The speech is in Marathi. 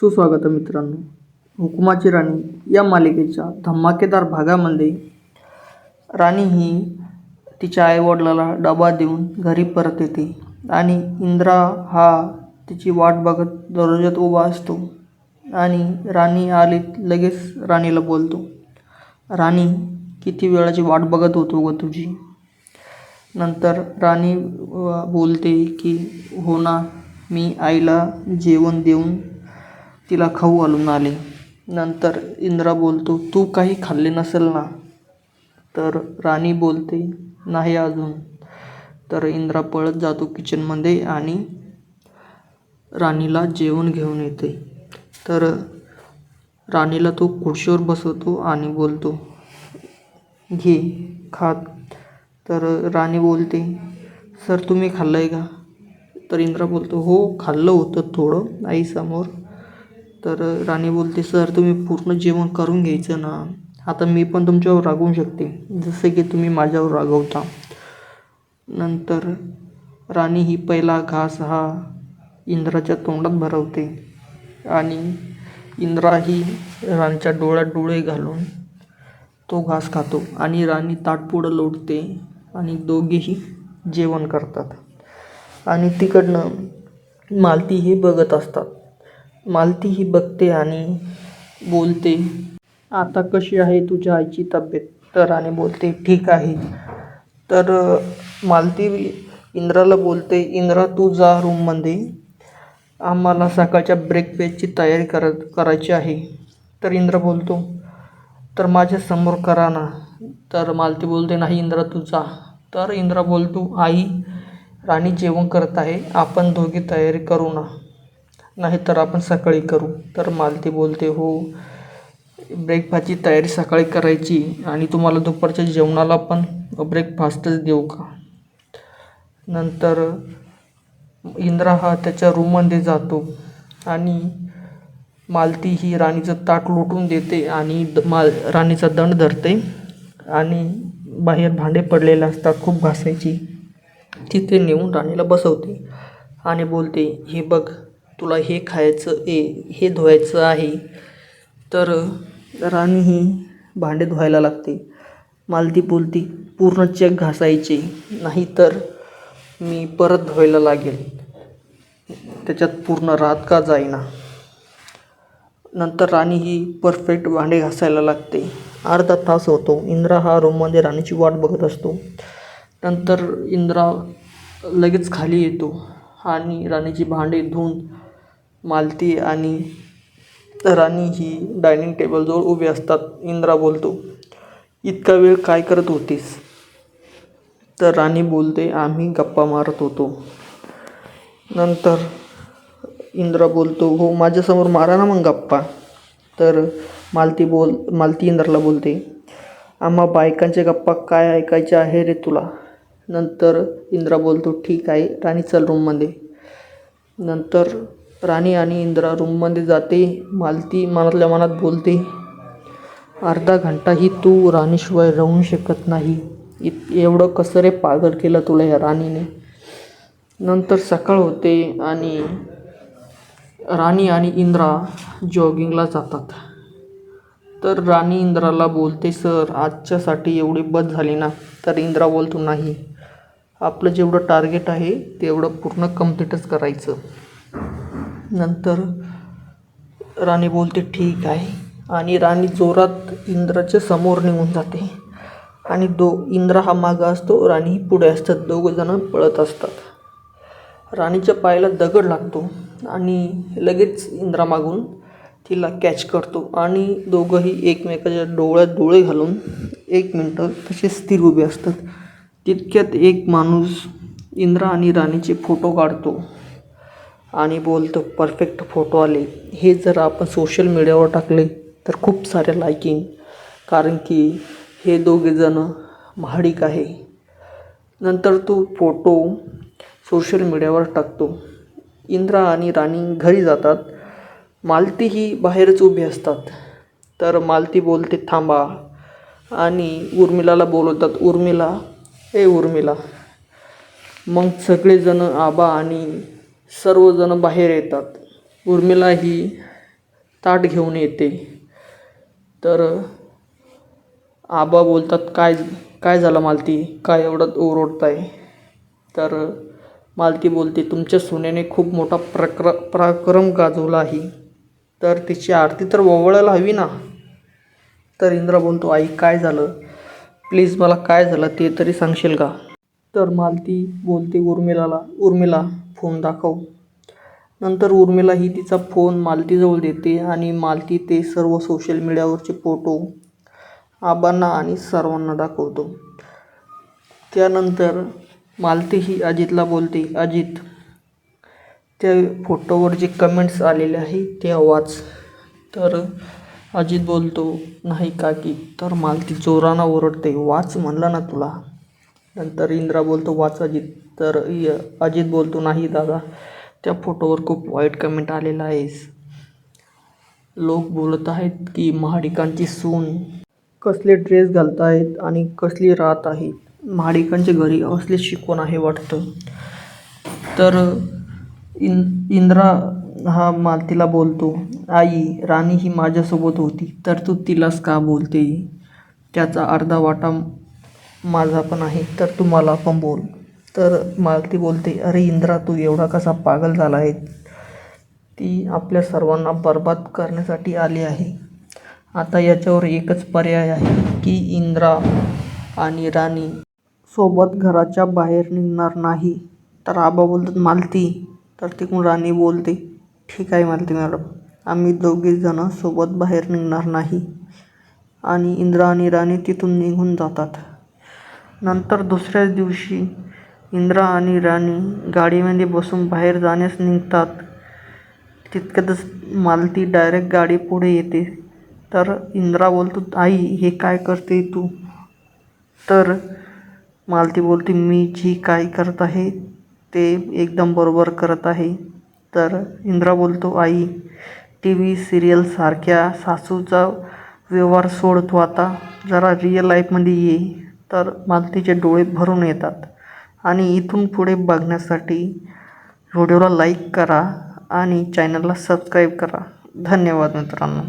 सुस्वागत मित्रांनो. हुकुमाची राणी या मालिकेच्या धमाकेदार भागामध्ये राणी ही तिच्या आईवडिलाला डबा देऊन घरी परत येते आणि इंद्रा हा तिची वाट बघत दरवाजात उभा असतो आणि राणी आली लगेच राणीला बोलतो, राणी किती वेळाची वाट बघत होतो ग तुझी. नंतर राणी बोलते की हो ना, मी आईला जेवण देऊन तिला खाऊ घालून आले. नंतर इंद्रा बोलतो, तू काही खाल्ले नसेल ना. तर राणी बोलते, नाही अजून. तर इंद्रा पळत जातो किचनमध्ये आणि राणीला जेवण घेऊन येते. तर राणीला तो खुर्चीवर बसवतो आणि बोलतो, घे खात. तर राणी बोलते, सर तुम्ही खाल्लं आहे का. तर इंद्रा बोलतो, हो खाल्लं होतं थोडं आईसमोर. तर राणी बोलते, सर तुम्ही पूर्ण जेवण करून घ्यायचं ना. आता मी पण तुमच्यावर रागवू शकते जसे की तुम्ही माझ्यावर रागवता. नंतर राणी ही पहिला घास हा इंद्राच्या तोंडात भरवते आणि इंद्रा ही राणीच्या डोळ्यात डोळे घालून तो घास खातो आणि राणी ताट पुढं लोटते आणि दोघेही जेवण करतात. आणि तिकडनं मालती हे बघत असतात. मालती ही बघते आणि बोलते, आता कशी आहे तुझ्या आईची तब्येत. तर राणी बोलते, ठीक आहे. तर मालती इंद्राला बोलते, इंद्रा तू जा रूममध्ये, आम्हाला सकाळच्या ब्रेकफास्टची तयारी करायची आहे. तर इंद्रा बोलतो, तर माझ्यासमोर करा ना. तर मालती बोलते, नाही इंद्रा तू जा. तर इंद्रा बोलतो, आई राणी जेवण करत आहे, आपण दोघे तयारी करू ना, नाही तर आपण सकाळी करू. तर मालती बोलते, हो ब्रेकफास्टची तयारी सकाळी करायची आणि तुम्हाला दुपारच्या जेवणाला पण ब्रेकफास्टच देऊ का. नंतर इंद्रा हा त्याच्या रूममध्ये जातो आणि मालती ही राणीचं ताट लोटून देते आणि राणीचा दंड धरते आणि बाहेर भांडे पडलेले असतात खूप घासायची, तिथे नेऊन राणीला बसवते आणि बोलते, हे बघ तुला हे खायचं हे धुवायचं आहे. तर राणी ही भांडे धुवायला लागते. मालती बोलती, पूर्ण चेक घासायचे, नाही तर मी परत धुवायला लागेल, त्याच्यात पूर्ण रात का जाईना. नंतर राणी ही परफेक्ट भांडे घासायला लागते. अर्धा तास होतो. इंद्रा हा रूममध्ये राणीची वाट बघत असतो. नंतर इंद्रा लगेच खाली येतो आणि राणीची भांडे धुवून मालती आणि राणी ही डायनिंग टेबलजवळ उभे असतात. इंद्रा बोलतो, इतका वेळ काय करत होतीस. तर राणी बोलते, आम्ही गप्पा मारत होतो. नंतर इंद्रा बोलतो, हो माझ्यासमोर मारा ना मग गप्पा. तर मालती इंद्राला बोलते, आम्हा बायकांच्या गप्पा काय ऐकायच्या आहे रे तुला. नंतर इंद्रा बोलतो, ठीक आहे राणी चल रूममध्ये. नंतर राणी आणि इंद्रा रूममध्ये जाते. मालती मनातल्या मनात बोलते, अर्धा घंटाही तू राणीशिवाय राहू शकत नाही. एवढं कसं रे पागल केलं तुला या राणीने. नंतर सकाळ होते आणि राणी आणि इंद्रा जॉगिंगला जातात. तर राणी इंद्राला बोलते, सर आजच्यासाठी एवढी बस झाली ना. तर इंद्रा बोलतो, नाही आपलं जेवढं टार्गेट आहे तेवढं पूर्ण कंप्लीटच करायचं. नंतर राणी बोलते, ठीक आहे. आणि राणी जोरात इंद्राच्या समोर निघून जाते आणि इंद्रा हा मागं असतो, राणी ही पुढे असतात. दोघंजणं पळत असतात. राणीच्या पायाला दगड लागतो आणि लगेच इंद्रा मागून तिला कॅच करतो आणि दोघंही एकमेकाच्या डोळ्यात डोळे घालून 1 मिनटं तसे स्थिर उभे असतात. तितक्यात एक माणूस इंद्रा आणि राणीचे फोटो काढतो आणि बोलतो, परफेक्ट फोटो आले. हे जर आपण सोशल मीडियावर टाकले तर खूप सारे लाईकिंग, कारण की हे दोघेजणं महाडिक आहे. नंतर तो फोटो सोशल मीडियावर टाकतो. इंद्रा आणि राणी घरी जातात. मालती ही बाहेरच उभी असतात. तर मालती बोलते, थांबा, आणि उर्मिलाला बोलवतात, उर्मिला. मग सगळेजण आबा आणि सर्वजण बाहेर येतात. उर्मिला ही ताट घेऊन येते. तर आबा बोलतात, काय काय झालं मालती, काय एवढं ओरडताय? तर मालती बोलते, तुमच्या सुनेने खूप मोठा पराक्रम गाजवला आहे, तर तिची आरती तर ओवाळायला हवी ना. तर इंद्रा बोलतो, आई काय झालं, प्लीज मला काय झालं ते तरी सांगशील का? तर मालती बोलते उर्मिला फोन दाखव. नंतर उर्मिला ही तिचा फोन मालतीजवळ देते आणि मालती ते सर्व सोशल मीडियावरचे फोटो आबांना आणि सर्वांना दाखवतो. त्यानंतर मालती ही अजितला बोलते, अजित त्या फोटोवर जे कमेंट्स आलेले आहे ते वाच. तर अजित बोलतो, नाही काकी. तर मालती जोरानं ओरडते, वाच म्हणलं ना तुला. नंतर इंद्रा बोलतो, वाच अजित. तर अजित बोलतो, नाही दादा, त्या फोटोवर खूप वाईट कमेंट आलेला आहेस. लोक बोलत आहेत की महाडिकांची सून कसले ड्रेस घालतायत आणि कसली राहत आहे. महाडिकांच्या घरी असले शिकवण आहे वाटतं. तर इंद्रा हा मालतीला बोलतो, आई राणी ही माझ्यासोबत होती, तर तू तिलाच का बोलते? त्याचा अर्धा वाटा माझा पण आहे, तर तू मला पण बोल. तर मालती बोलते, अरे इंद्रा, तू एवढा कसा पागल झाला आहे? ती आपल्या सर्वांना बर्बाद करण्यासाठी आली आहे. आता याच्यावर एकच पर्याय आहे की इंद्रा आणि राणी सोबत घराच्या बाहेर निघणार नाही. तर आबा बोलतात, मालती. तर तिकडून राणी बोलते, ठीक आहे मालती मॅडम, आम्ही दोघीजणं सोबत बाहेर निघणार नाही. आणि इंद्रा आणि राणी तिथून निघून जातात. नंतर दुसऱ्याच दिवशी इंद्रा आणि राणी गाडीमध्ये बसून बाहेर जाण्यास निघतात. तितक्यातच मालती डायरेक्ट गाडी पुढे येते. तर इंद्रा बोलतो, आई हे काय करते तू? तर मालती बोलते, मी जी काय करत आहे ते एकदम बरोबर करत आहे. तर इंद्रा बोलतो, आई TV सिरियलसारख्या सासूचा व्यवहार सोड, तू आता जरा रिअल लाईफमध्ये ये. तर मालतीचे डोळे भरून येतात. आणि इथून पुढे बघण्यासाठी व्हिडिओला लाईक करा आणि चॅनलला सबस्क्राईब करा. धन्यवाद मित्रांनो.